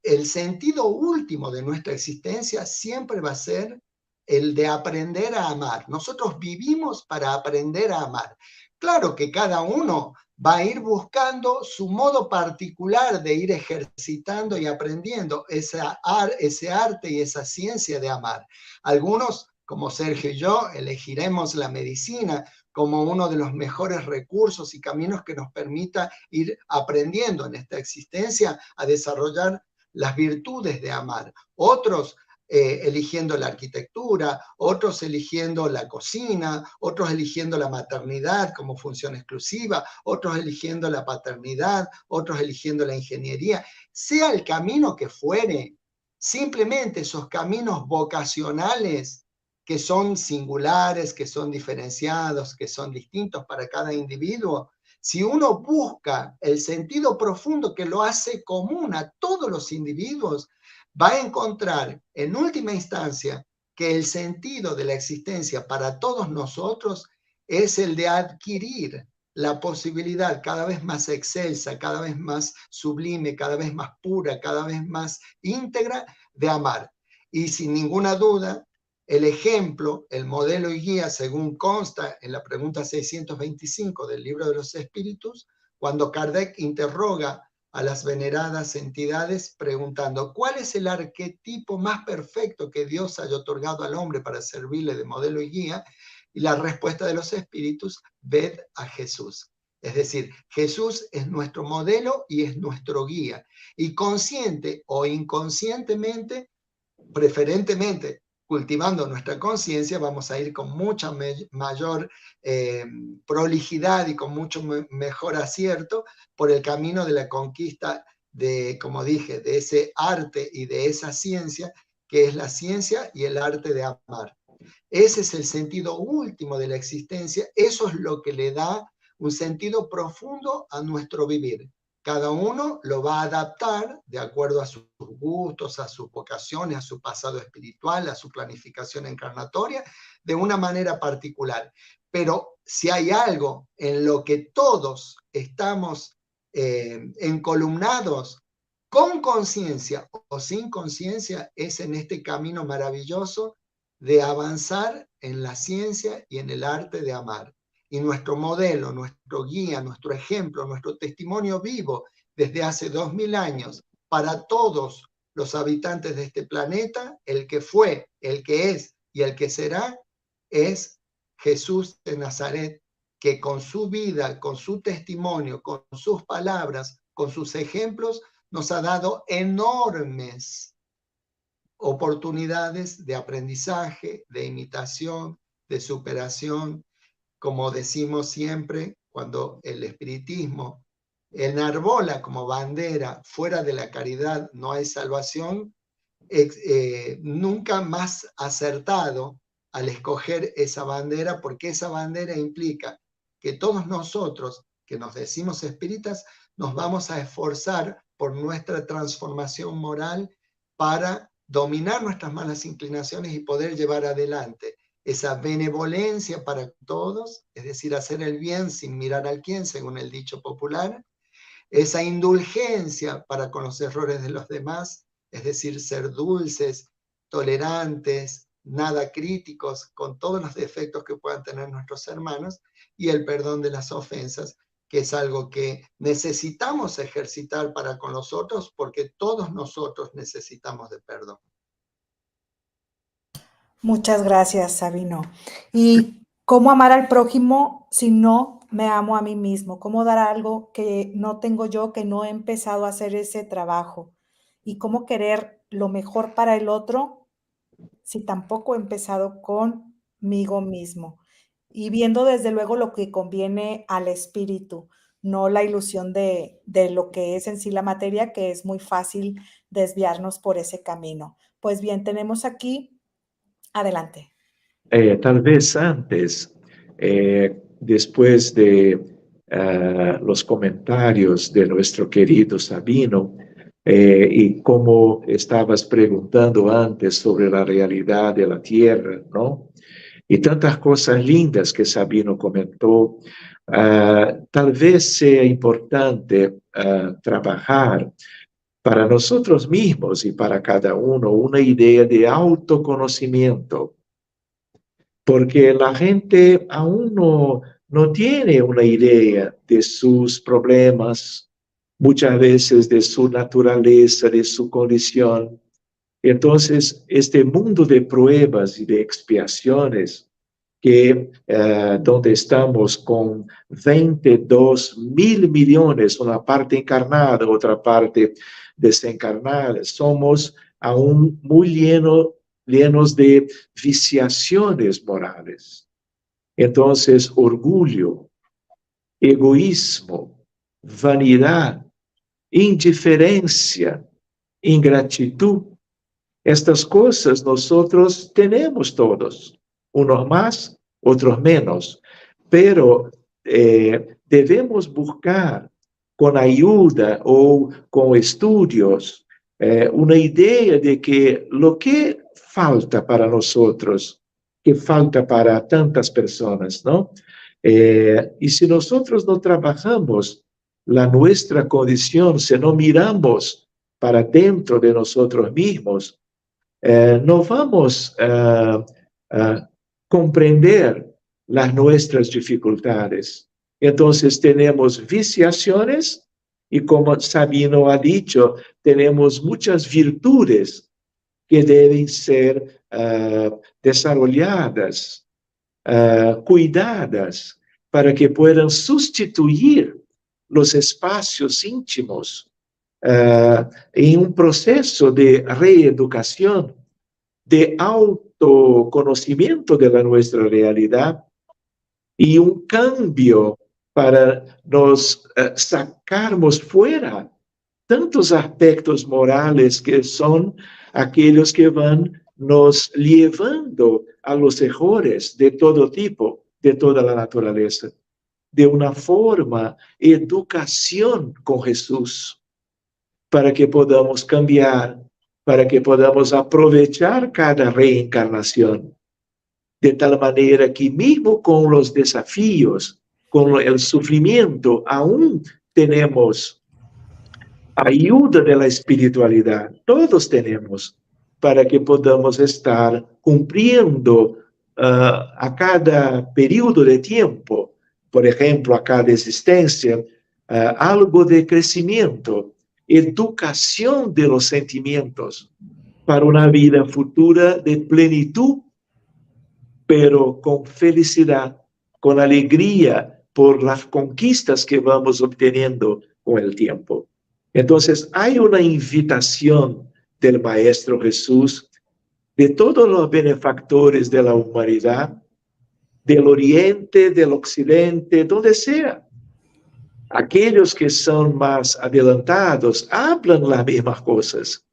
S2: el sentido último de nuestra existencia siempre va a ser el de aprender a amar. Nosotros vivimos para aprender a amar. Claro que cada uno va a ir buscando su modo particular de ir ejercitando y aprendiendo ese arte y esa ciencia de amar. Algunos, como Sergio y yo, elegiremos la medicina como uno de los mejores recursos y caminos que nos permita ir aprendiendo en esta existencia a desarrollar las virtudes de amar. Otros eligiendo la arquitectura, otros eligiendo la cocina, otros eligiendo la maternidad como función exclusiva, otros eligiendo la paternidad, otros eligiendo la ingeniería. Sea el camino que fuere, simplemente esos caminos vocacionales que son singulares, que son diferenciados, que son distintos para cada individuo, si uno busca el sentido profundo que lo hace común a todos los individuos, va a encontrar en última instancia que el sentido de la existencia para todos nosotros es el de adquirir la posibilidad cada vez más excelsa, cada vez más sublime, cada vez más pura, cada vez más íntegra de amar. Y sin ninguna duda, el ejemplo, el modelo y guía, según consta en la pregunta 625 del Libro de los Espíritus, cuando Kardec interroga a las veneradas entidades preguntando, ¿cuál es el arquetipo más perfecto que Dios haya otorgado al hombre para servirle de modelo y guía? Y la respuesta de los espíritus, ved a Jesús. Es decir, Jesús es nuestro modelo y es nuestro guía. Y consciente o inconscientemente, preferentemente cultivando nuestra conciencia, vamos a ir con mucha mayor prolijidad y con mucho mejor acierto por el camino de la conquista de, como dije, de ese arte y de esa ciencia, que es la ciencia y el arte de amar. Ese es el sentido último de la existencia, eso es lo que le da un sentido profundo a nuestro vivir. Cada uno lo va a adaptar de acuerdo a sus gustos, a sus vocaciones, a su pasado espiritual, a su planificación encarnatoria, de una manera particular. Pero si hay algo en lo que todos estamos encolumnados, con conciencia o sin conciencia, es en este camino maravilloso de avanzar en la ciencia y en el arte de amar. Y nuestro modelo, nuestro guía, nuestro ejemplo, nuestro testimonio vivo desde hace 2000 años para todos los habitantes de este planeta, el que fue, el que es y el que será, es Jesús de Nazaret, que con su vida, con su testimonio, con sus palabras, con sus ejemplos, nos ha dado enormes oportunidades de aprendizaje, de imitación, de superación. Como decimos siempre, cuando el espiritismo enarbola como bandera, fuera de la caridad no hay salvación, nunca más acertado al escoger esa bandera, porque esa bandera implica que todos nosotros, que nos decimos espíritas, nos vamos a esforzar por nuestra transformación moral para dominar nuestras malas inclinaciones y poder llevar adelante esa benevolencia para todos, es decir, hacer el bien sin mirar al quién, según el dicho popular, esa indulgencia para con los errores de los demás, es decir, ser dulces, tolerantes, nada críticos con todos los defectos que puedan tener nuestros hermanos, y el perdón de las ofensas, que es algo que necesitamos ejercitar para con los otros, porque todos nosotros necesitamos de perdón.
S1: Muchas gracias, Sabino. ¿Y cómo amar al prójimo si no me amo a mí mismo? ¿Cómo dar algo que no tengo yo, que no he empezado a hacer ese trabajo? ¿Y cómo querer lo mejor para el otro si tampoco he empezado conmigo mismo? Y viendo desde luego lo que conviene al espíritu, no la ilusión de lo que es en sí la materia, que es muy fácil desviarnos por ese camino. Pues bien, tenemos aquí. Adelante.
S3: Tal vez antes, después de los comentarios de nuestro querido Sabino, y como estabas preguntando antes sobre la realidad de la Tierra, ¿no? Y tantas cosas lindas que Sabino comentó, tal vez sea importante trabajar para nosotros mismos y para cada uno una idea de autoconocimiento, porque la gente aún no tiene una idea de sus problemas, muchas veces de su naturaleza, de su condición. Entonces, este mundo de pruebas y de expiaciones, que donde estamos con 22.000 millones, una parte encarnada, otra parte desencarnada, somos aún muy llenos de viciaciones morales. Entonces, orgullo, egoísmo, vanidad, indiferencia, ingratitud, estas cosas nosotros tenemos todos, unos más, otros menos, pero debemos buscar con ayuda o con estudios una idea de que lo que falta para nosotros, que falta para tantas personas, ¿no? Y si nosotros no trabajamos nuestra condición, si no miramos para dentro de nosotros mismos, no vamos a comprender nuestras dificultades. Entonces tenemos viciaciones Y como Sabino ha dicho, tenemos muchas virtudes que deben ser desarrolladas, cuidadas, para que puedan sustituir los espacios íntimos en un proceso de reeducación, de autoconocimiento de nuestra realidad y un cambio para nos sacarnos fuera tantos aspectos morales que son aquellos que van nos llevando a los errores de todo tipo, de toda la naturaleza, de una forma, educación con Jesús, para que podamos cambiar, para que podamos aprovechar cada reencarnación, de tal manera que mismo con los desafíos, con el sufrimiento, aún tenemos ayuda de la espiritualidad, todos tenemos, para que podamos estar cumpliendo a cada periodo de tiempo, por ejemplo, a cada existencia, algo de crecimiento, educación de los sentimientos para una vida futura de plenitud, pero con felicidad, con alegría por las conquistas que vamos obteniendo con el tiempo. Entonces, hay una invitación del Maestro Jesús, de todos los benefactores de la humanidad, del Oriente, del Occidente, donde sea. Aquellos que son más adelantados hablan las mismas cosas,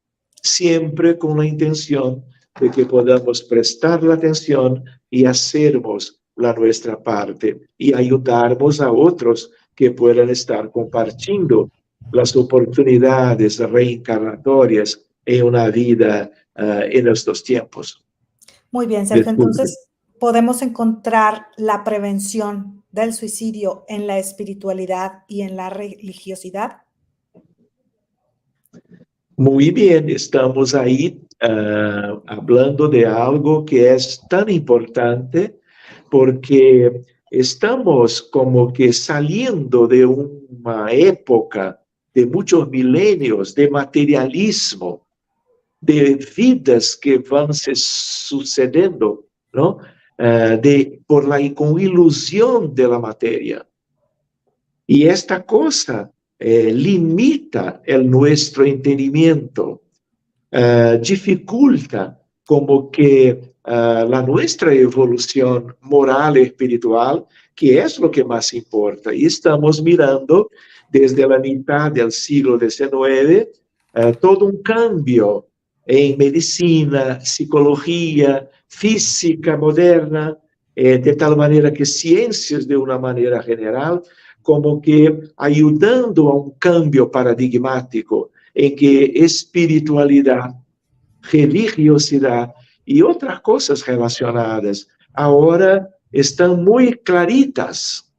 S3: siempre con la intención de que podamos prestar la atención y hacernos la nuestra parte y ayudarnos a otros que puedan estar compartiendo las oportunidades reencarnatorias en una vida en estos tiempos.
S1: Muy bien, Sergio. Entonces, ¿podemos encontrar la prevención del suicidio en la espiritualidad y en la religiosidad?
S3: Muy bien, estamos ahí hablando de algo que es tan importante porque estamos como que saliendo de una época de muchos milenios de materialismo, de vidas que van se sucediendo, ¿no? Con ilusión de la materia. Y esta cosa limita nuestro entendimiento, dificulta como que la nuestra evolución moral y espiritual, que es lo que más importa. Y estamos mirando desde la mitad del siglo XIX todo un cambio en medicina, psicología, física moderna, de tal manera que ciencias de una manera general, como que ayudando a un cambio paradigmático en que espiritualidad, religiosidad y otras cosas relacionadas ahora están muy claritas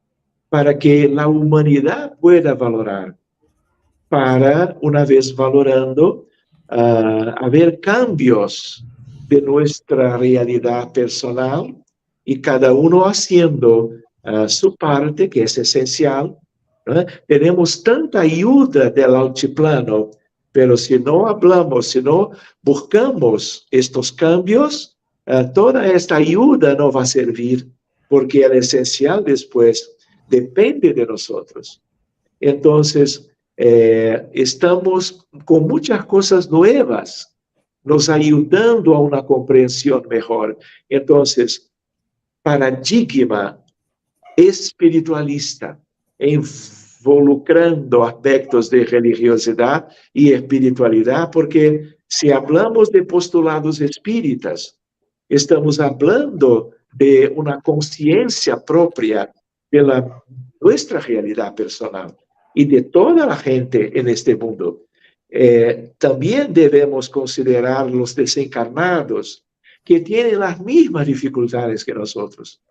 S3: para que la humanidad pueda valorar, para, una vez valorando, haber cambios de nuestra realidad personal y cada uno haciendo su parte, que es esencial, ¿no? Tenemos tanta ayuda del altiplano, pero si no hablamos, si no buscamos estos cambios, toda esta ayuda no va a servir, porque el esencial después depende de nosotros. Entonces, estamos con muchas cosas nuevas, nos ayudando a una comprensión mejor. Entonces, paradigma espiritualista, involucrando aspectos de religiosidad y espiritualidad, porque si hablamos de postulados espíritas, estamos hablando de una conciencia propia de nuestra realidad personal y de toda la gente en este mundo. También debemos considerar los desencarnados, que tienen las mismas dificultades que nosotros.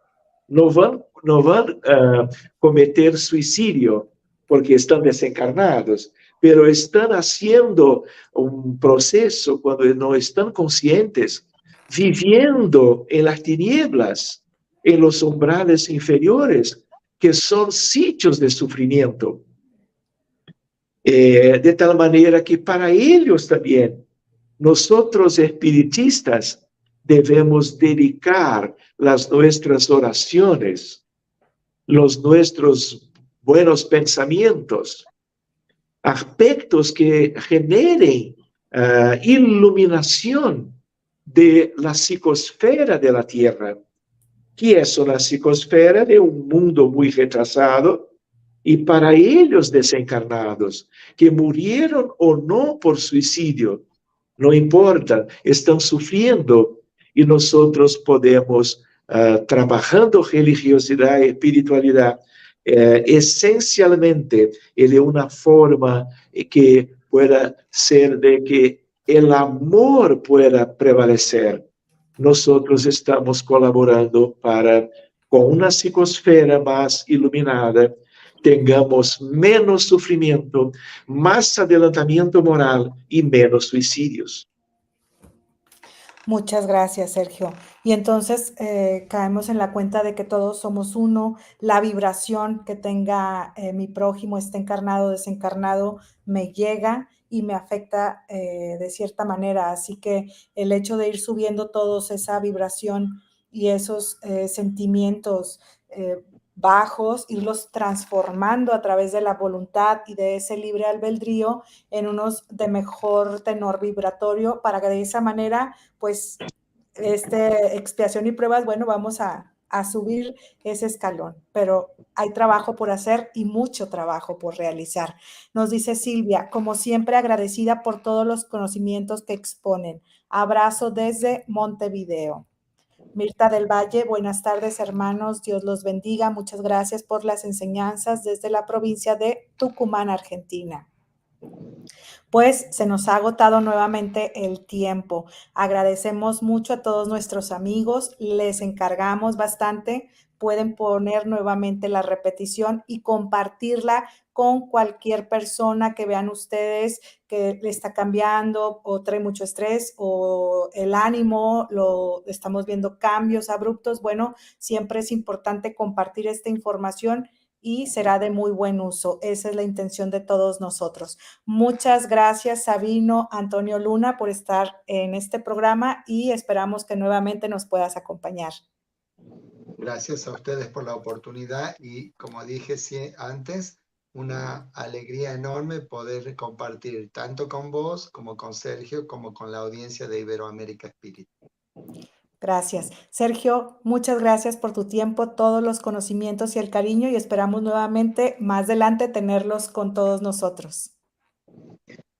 S3: No van a cometer suicidio porque están desencarnados, pero están haciendo un proceso cuando no están conscientes, viviendo en las tinieblas, en los umbrales inferiores, que son sitios de sufrimiento. de tal manera que para ellos también, nosotros espiritistas debemos dedicar nuestras oraciones, nuestros buenos pensamientos, aspectos que generen iluminación de la psicosfera de la Tierra, que es una psicosfera de un mundo muy retrasado, y para ellos desencarnados, que murieron o no por suicidio, no importa, están sufriendo, y nosotros podemos, trabajando religiosidad y espiritualidad, esencialmente, de una forma que pueda ser de que el amor pueda prevalecer. Nosotros estamos colaborando para, con una psicosfera más iluminada, tengamos menos sufrimiento, más adelantamiento moral y menos suicidios.
S1: Muchas gracias, Sergio. Y entonces caemos en la cuenta de que todos somos uno, la vibración que tenga mi prójimo, esté encarnado o desencarnado, me llega y me afecta de cierta manera. Así que el hecho de ir subiendo todos esa vibración y esos sentimientos bajos, irlos transformando a través de la voluntad y de ese libre albedrío en unos de mejor tenor vibratorio, para que de esa manera, pues, expiación y pruebas, bueno, vamos a subir ese escalón, pero hay trabajo por hacer y mucho trabajo por realizar. Nos dice Silvia, como siempre agradecida por todos los conocimientos que exponen. Abrazo desde Montevideo. Mirta del Valle, buenas tardes hermanos, Dios los bendiga, muchas gracias por las enseñanzas desde la provincia de Tucumán, Argentina. Pues se nos ha agotado nuevamente el tiempo. Agradecemos mucho a todos nuestros amigos, les encargamos bastante, pueden poner nuevamente la repetición y compartirla con cualquier persona que vean ustedes que le está cambiando o trae mucho estrés o el ánimo, estamos viendo cambios abruptos. Bueno, siempre es importante compartir esta información y será de muy buen uso. Esa es la intención de todos nosotros. Muchas gracias, Sabino, Antonio Luna, por estar en este programa y esperamos que nuevamente nos puedas acompañar.
S2: Gracias a ustedes por la oportunidad y, como dije antes, una alegría enorme poder compartir tanto con vos como con Sergio, como con la audiencia de Iberoamérica Spirit.
S1: Gracias. Sergio, muchas gracias por tu tiempo, todos los conocimientos y el cariño, y esperamos nuevamente más adelante tenerlos con todos nosotros.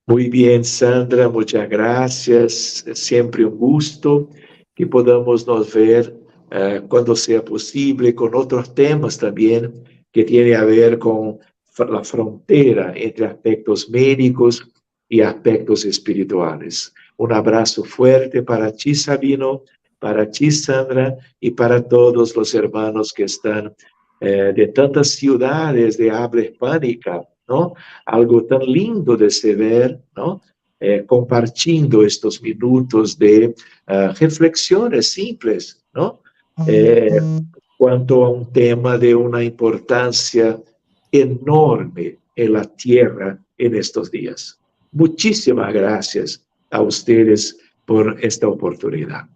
S3: Muy bien, Sandra, muchas gracias. Siempre un gusto que podamos nos ver cuando sea posible con otros temas también que tiene a ver con la frontera entre aspectos médicos y aspectos espirituales. Un abrazo fuerte para ti, Sabino, para ti, Sandra, y para todos los hermanos que están de tantas ciudades de habla hispánica, ¿no? Algo tan lindo de se ver, ¿no? Compartiendo estos minutos de reflexiones simples, ¿no? Cuanto a un tema de una importancia enorme en la tierra en estos días. Muchísimas gracias a ustedes por esta oportunidad.